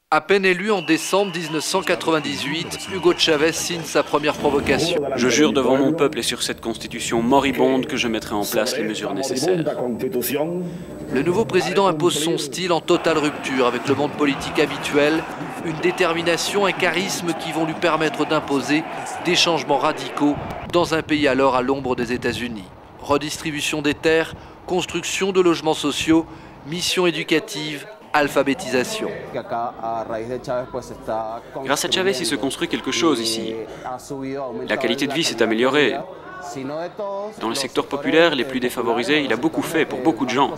À peine élu en décembre 1998, Hugo Chavez signe sa première provocation. Je jure devant mon peuple et sur cette constitution moribonde que je mettrai en place les mesures nécessaires. Le nouveau président impose son style en totale rupture avec le monde politique habituel, une détermination, un charisme qui vont lui permettre d'imposer des changements radicaux dans un pays alors à l'ombre des États-Unis. Redistribution des terres, construction de logements sociaux, mission éducative, alphabétisation. Grâce à Chavez, il se construit quelque chose ici. La qualité de vie s'est améliorée. Dans le secteur populaire, les plus défavorisés, il a beaucoup fait pour beaucoup de gens.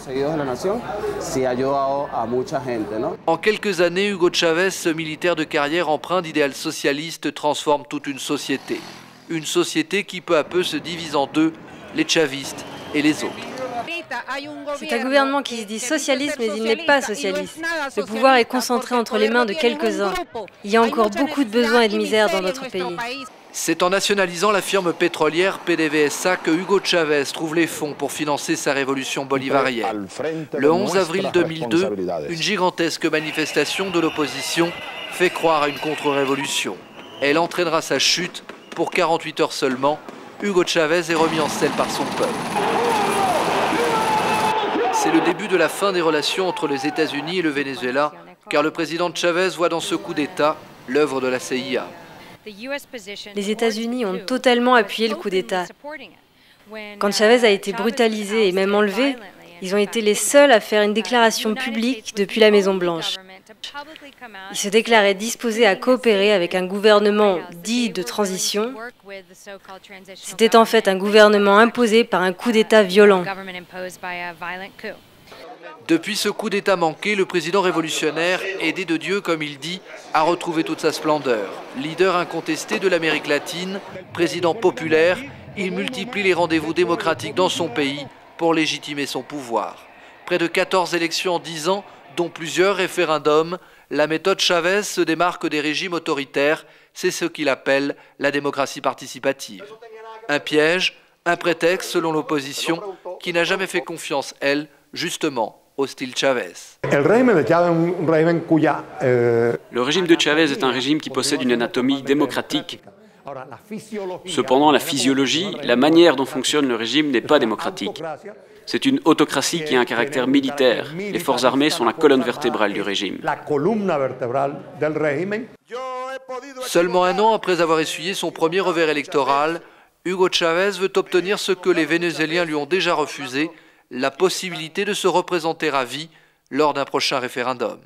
En quelques années, Hugo Chavez, ce militaire de carrière empreint d'idéal socialiste, transforme toute une société. Une société qui peu à peu se divise en deux, les chavistes et les autres. C'est un gouvernement qui se dit socialiste, mais il n'est pas socialiste. Le pouvoir est concentré entre les mains de quelques-uns. Il y a encore beaucoup de besoins et de misère dans notre pays. C'est en nationalisant la firme pétrolière PDVSA que Hugo Chavez trouve les fonds pour financer sa révolution bolivarienne. Le 11 avril 2002, une gigantesque manifestation de l'opposition fait croire à une contre-révolution. Elle entraînera sa chute. Pour 48 heures seulement, Hugo Chavez est remis en selle par son peuple. C'est le début de la fin des relations entre les États-Unis et le Venezuela, car le président Chavez voit dans ce coup d'État l'œuvre de la CIA. Les États-Unis ont totalement appuyé le coup d'État. Quand Chavez a été brutalisé et même enlevé, ils ont été les seuls à faire une déclaration publique depuis la Maison-Blanche. Ils se déclaraient disposés à coopérer avec un gouvernement dit de transition. C'était en fait un gouvernement imposé par un coup d'État violent. Depuis ce coup d'État manqué, le président révolutionnaire, aidé de Dieu comme il dit, a retrouvé toute sa splendeur. Leader incontesté de l'Amérique latine, président populaire, il multiplie les rendez-vous démocratiques dans son pays pour légitimer son pouvoir. Près de 14 élections en 10 ans, dont plusieurs référendums, la méthode Chavez se démarque des régimes autoritaires, c'est ce qu'il appelle la démocratie participative. Un piège, un prétexte selon l'opposition, qui n'a jamais fait confiance, elle, justement, au style Chavez. Le régime de Chavez est un régime qui possède une anatomie démocratique. Cependant, la physiologie, la manière dont fonctionne le régime n'est pas démocratique. C'est une autocratie qui a un caractère militaire. Les forces armées sont la colonne vertébrale du régime. Seulement un an après avoir essuyé son premier revers électoral, Hugo Chavez veut obtenir ce que les Vénézuéliens lui ont déjà refusé, la possibilité de se représenter à vie lors d'un prochain référendum.